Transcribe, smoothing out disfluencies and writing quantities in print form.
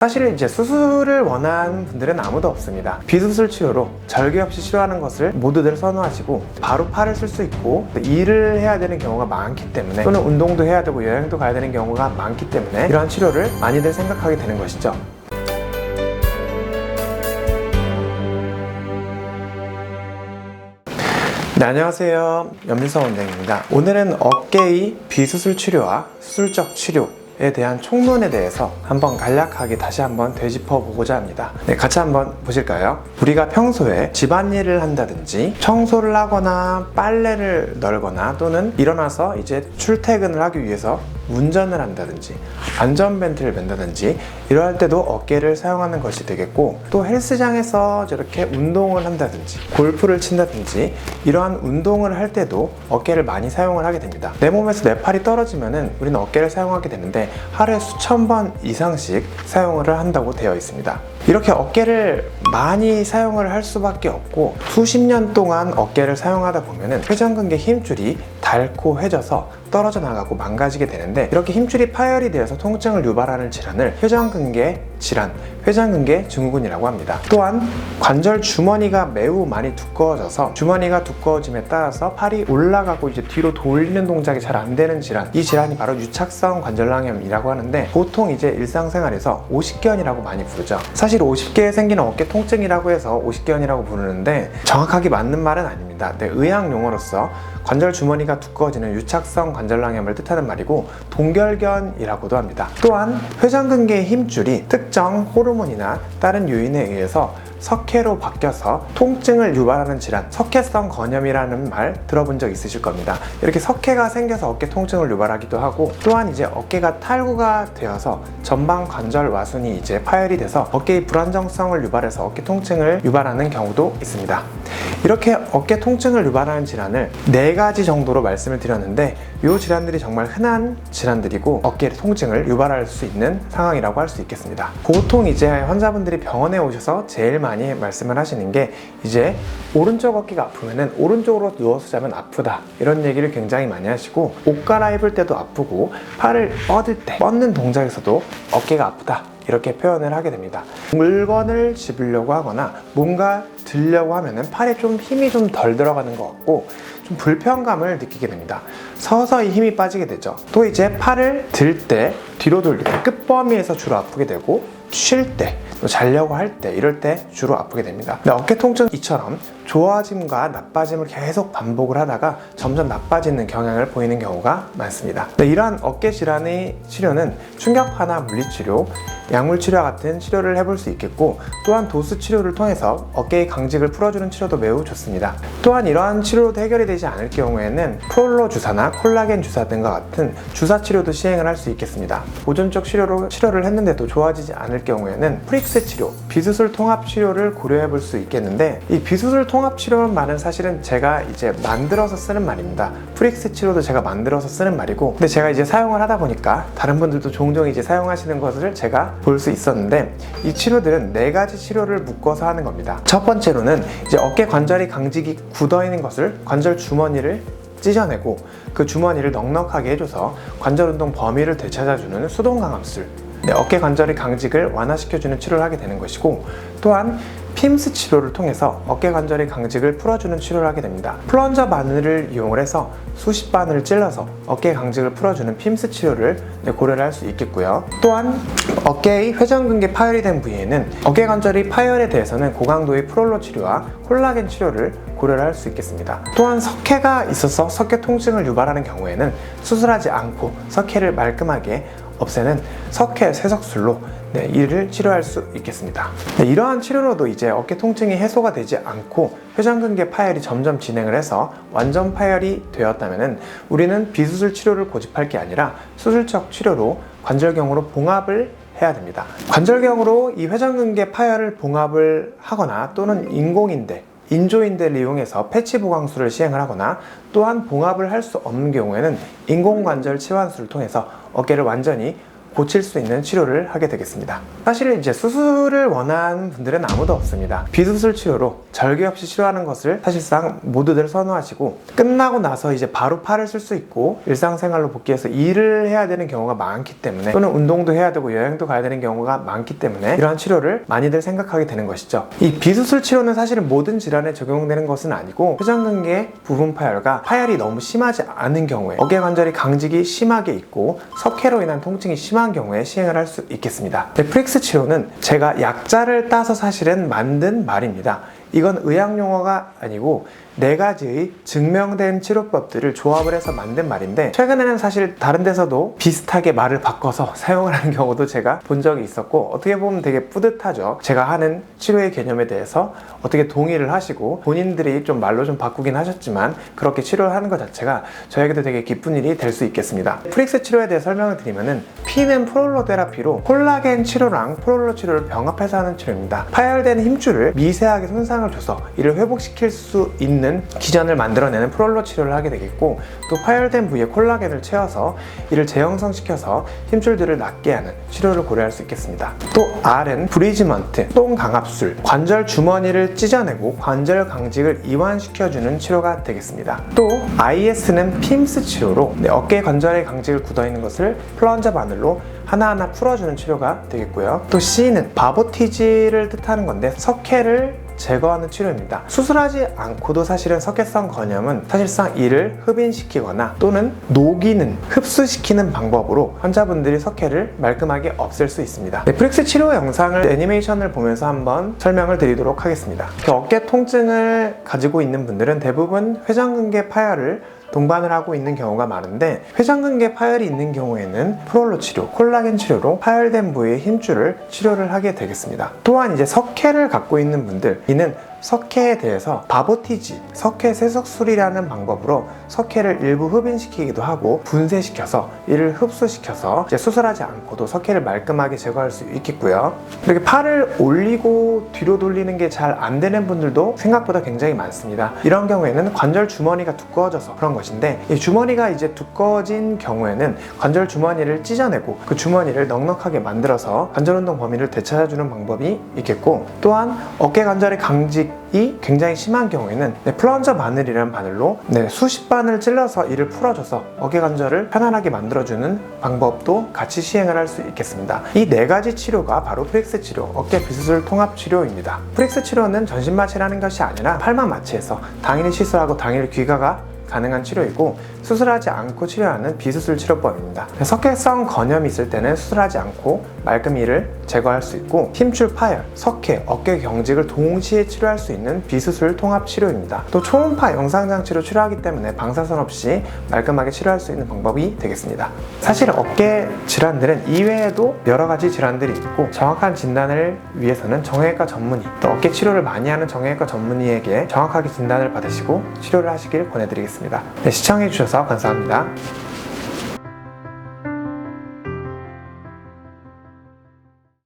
사실 이제 수술을 원하는 분들은 아무도 없습니다. 비수술 치료로 절개 없이 치료하는 것을 모두들 선호하시고 바로 팔을 쓸 수 있고 일을 해야 되는 경우가 많기 때문에 또는 운동도 해야 되고 여행도 가야 되는 경우가 많기 때문에 이러한 치료를 많이들 생각하게 되는 것이죠. 네, 안녕하세요. 염민석 원장입니다. 오늘은 어깨의 비수술 치료와 수술적 치료에 대한 총론에 대해서 한번 간략하게 다시 한번 되짚어 보고자 합니다. 네, 같이 한번 보실까요? 우리가 평소에 집안일을 한다든지 청소를 하거나 빨래를 널거나 또는 일어나서 이제 출퇴근을 하기 위해서 운전을 한다든지 안전벨트를 맨다든지 이러할 때도 어깨를 사용하는 것이 되겠고, 또 헬스장에서 저렇게 운동을 한다든지 골프를 친다든지 이러한 운동을 할 때도 어깨를 많이 사용을 하게 됩니다. 내 몸에서 내 팔이 떨어지면은 우리는 어깨를 사용하게 되는데 하루에 수천 번 이상씩 사용을 한다고 되어 있습니다. 이렇게 어깨를 많이 사용을 할 수밖에 없고, 수십 년 동안 어깨를 사용하다 보면은 회전근개 힘줄이 닳고 떨어져 나가고 망가지게 되는데, 이렇게 힘줄이 파열이 되어서 통증을 유발하는 질환을 회전근개 질환, 회전근개 증후군이라고 합니다. 또한 관절 주머니가 매우 많이 두꺼워져서 주머니가 두꺼워짐에 따라서 팔이 올라가고 이제 뒤로 돌리는 동작이 잘 안 되는 질환, 이 질환이 바로 유착성 관절낭염이라고 하는데, 보통 이제 일상생활에서 오십견이라고 많이 부르죠. 사실 50개에 생기는 어깨 통증이라고 해서 오십견이라고 부르는데 정확하게 맞는 말은 아닙니다. 의학 용어로서 관절 주머니가 두꺼워지는 유착성 관절낭염을 뜻하는 말이고, 동결견이라고도 합니다. 또한 회전근개의 힘줄이 특정 호르몬이나 다른 요인에 의해서 석회로 바뀌어서 통증을 유발하는 질환, 석회성 건염이라는 말 들어본 적 있으실 겁니다. 이렇게 석회가 생겨서 어깨 통증을 유발하기도 하고, 또한 이제 어깨가 탈구가 되어서 전방 관절 와순이 이제 파열이 돼서 어깨의 불안정성을 유발해서 어깨 통증을 유발하는 경우도 있습니다. 이렇게 어깨 통증을 유발하는 질환을 4가지 정도로 말씀을 드렸는데, 이 질환들이 정말 흔한 질환들이고 어깨 통증을 유발할 수 있는 상황이라고 할 수 있겠습니다. 보통 이제 환자분들이 병원에 오셔서 제일 많이 말씀을 하시는 게, 이제 오른쪽 어깨가 아프면은 오른쪽으로 누워서 자면 아프다, 이런 얘기를 굉장히 많이 하시고, 옷 갈아입을 때도 아프고 팔을 뻗을 때 뻗는 동작에서도 어깨가 아프다, 이렇게 표현을 하게 됩니다. 물건을 집으려고 하거나 뭔가 들려고 하면은 팔에 좀 힘이 좀 덜 들어가는 것 같고 좀 불편감을 느끼게 됩니다. 서서히 힘이 빠지게 되죠. 또 이제 팔을 들 때 뒤로 돌릴 때 끝범위에서 주로 아프게 되고, 쉴 때, 또 자려고 할 때, 이럴 때 주로 아프게 됩니다. 근데 어깨 통증 이처럼 좋아짐과 나빠짐을 계속 반복을 하다가 점점 나빠지는 경향을 보이는 경우가 많습니다. 이러한 어깨 질환의 치료는 충격파나 물리치료, 약물치료와 같은 치료를 해볼 수 있겠고, 또한 도수 치료를 통해서 어깨의 강직을 풀어주는 치료도 매우 좋습니다. 또한 이러한 치료로도 해결이 되지 않을 경우에는 프롤로 주사나 콜라겐 주사 등과 같은 주사 치료도 시행을 할 수 있겠습니다. 보존적 치료를 했는데도 좋아지지 않을 경우에는 프릭스 치료, 비수술 통합 치료를 고려해 볼 수 있겠는데, 이 비수술 통합 치료는 말은 사실은 제가 이제 만들어서 쓰는 말입니다. 프릭스 치료도 제가 만들어서 쓰는 말이고, 근데 제가 이제 사용을 하다 보니까 다른 분들도 종종 이제 사용하시는 것을 제가 볼 수 있었는데, 이 치료들은 4가지 치료를 묶어서 하는 겁니다. 첫 번째로는 이제 어깨 관절이 강직이 굳어 있는 것을 관절 주머니를 찢어내고 그 주머니를 넉넉하게 해줘서 관절 운동 범위를 되찾아주는 수동 강압술, 어깨 관절의 강직을 완화시켜주는 치료를 하게 되는 것이고, 또한 핌스 치료를 통해서 어깨 관절의 강직을 풀어주는 치료를 하게 됩니다. 플런저 바늘을 이용을 해서 수십 바늘을 찔러서 어깨 강직을 풀어주는 핌스 치료를 고려를 할 수 있겠고요. 또한 어깨의 회전근개 파열이 된 부위에는 어깨 관절의 파열에 대해서는 고강도의 프롤로 치료와 콜라겐 치료를 고려를 할 수 있겠습니다. 또한 석회가 있어서 석회 통증을 유발하는 경우에는 수술하지 않고 석회를 말끔하게 없애는 석회 세석술로 이를 치료할 수 있겠습니다. 이러한 치료로도 이제 어깨 통증이 해소가 되지 않고 회전근개 파열이 점점 진행을 해서 완전 파열이 되었다면은 우리는 비수술 치료를 고집할 게 아니라 수술적 치료로 관절경으로 봉합을 해야 됩니다. 관절경으로 이 회전근개 파열을 봉합을 하거나, 또는 인조인대를 이용해서 패치 보강술을 시행을 하거나, 또한 봉합을 할 수 없는 경우에는 인공관절 치환술을 통해서 어깨를 완전히 고칠 수 있는 치료를 하게 되겠습니다. 사실 이제 수술을 원하는 분들은 아무도 없습니다. 비수술 치료로 절개 없이 치료하는 것을 사실상 모두들 선호하시고, 끝나고 나서 이제 바로 팔을 쓸 수 있고 일상생활로 복귀해서 일을 해야 되는 경우가 많기 때문에, 또는 운동도 해야 되고 여행도 가야 되는 경우가 많기 때문에 이러한 치료를 많이들 생각하게 되는 것이죠. 이 비수술 치료는 사실은 모든 질환에 적용되는 것은 아니고, 회전근개 부분 파열과 파열이 너무 심하지 않은 경우에, 어깨관절이 강직이 심하게 있고 석회로 인한 통증이 심한 경우에 시행을 할 수 있겠습니다. 프릭스 치료는 제가 약자를 따서 사실은 만든 말입니다. 이건 의학 용어가 아니고 4가지의 증명된 치료법들을 조합을 해서 만든 말인데, 최근에는 사실 다른 데서도 비슷하게 말을 바꿔서 사용을 하는 경우도 제가 본 적이 있었고, 어떻게 보면 되게 뿌듯하죠. 제가 하는 치료의 개념에 대해서 어떻게 동의를 하시고, 본인들이 좀 말로 좀 바꾸긴 하셨지만 그렇게 치료를 하는 것 자체가 저에게도 되게 기쁜 일이 될 수 있겠습니다. 프릭스 치료에 대해 설명을 드리면은, P는 프롤로 테라피로 콜라겐 치료랑 프롤로 치료를 병합해서 하는 치료입니다. 파열된 힘줄을 미세하게 손상을 줘서 이를 회복시킬 수 있는 기전을 만들어내는 프롤로 치료를 하게 되겠고, 또 파열된 부위에 콜라겐을 채워서 이를 재형성시켜서 힘줄들을 낫게 하는 치료를 고려할 수 있겠습니다. 또 R은 브리지먼트, 똥강압술, 관절 주머니를 찢어내고 관절 강직을 이완시켜주는 치료가 되겠습니다. 또 IS는 핌스 치료로 어깨 관절의 강직을 굳어있는 것을 플런저 바늘로 하나하나 풀어주는 치료가 되겠고요. 또 C는 바보티지를 뜻하는 건데, 석회를 제거하는 치료입니다. 수술하지 않고도 사실은 석회성 건염은 사실상 이를 흡인시키거나 또는 녹이는, 흡수시키는 방법으로 환자분들이 석회를 말끔하게 없앨 수 있습니다. 프릭스 치료 영상을 애니메이션을 보면서 한번 설명을 드리도록 하겠습니다. 어깨 통증을 가지고 있는 분들은 대부분 회전근개 파열을 동반을 하고 있는 경우가 많은데, 회전근개 파열이 있는 경우에는 프롤로 치료, 콜라겐 치료로 파열된 부위의 힘줄을 치료를 하게 되겠습니다. 또한 이제 석회를 갖고 있는 분들, 이는 석회에 대해서 바보티지, 석회 세석술이라는 방법으로 석회를 일부 흡인시키기도 하고 분쇄시켜서 이를 흡수시켜서 이제 수술하지 않고도 석회를 말끔하게 제거할 수 있겠고요. 이렇게 팔을 올리고 뒤로 돌리는 게 잘 안 되는 분들도 생각보다 굉장히 많습니다. 이런 경우에는 관절 주머니가 두꺼워져서 그런 것인데, 이 주머니가 이제 두꺼워진 경우에는 관절 주머니를 찢어내고 그 주머니를 넉넉하게 만들어서 관절 운동 범위를 되찾아주는 방법이 있겠고, 또한 어깨 관절의 강직 이 굉장히 심한 경우에는 플런저 바늘이라는 바늘로 수십 반을 찔러서 이를 풀어줘서 어깨관절을 편안하게 만들어주는 방법도 같이 시행을 할 수 있겠습니다. 이 4가지 치료가 바로 프릭스 치료, 어깨 비수술 통합 치료입니다. 프릭스 치료는 전신 마취라는 것이 아니라 팔만 마취해서 당일 시술하고 당일 귀가가 가능한 치료이고, 수술하지 않고 치료하는 비수술 치료법입니다. 석회성 건염이 있을 때는 수술하지 않고 말끔 이를 제거할 수 있고, 힘줄 파열, 석회, 어깨 경직을 동시에 치료할 수 있는 비수술 통합 치료입니다. 또 초음파 영상장치로 치료하기 때문에 방사선 없이 말끔하게 치료할 수 있는 방법이 되겠습니다. 사실 어깨 질환들은 이외에도 여러 가지 질환들이 있고, 정확한 진단을 위해서는 정형외과 전문의, 또 어깨 치료를 많이 하는 정형외과 전문의에게 정확하게 진단을 받으시고 치료를 하시길 권해드리겠습니다. 시청해주셔서 감사합니다.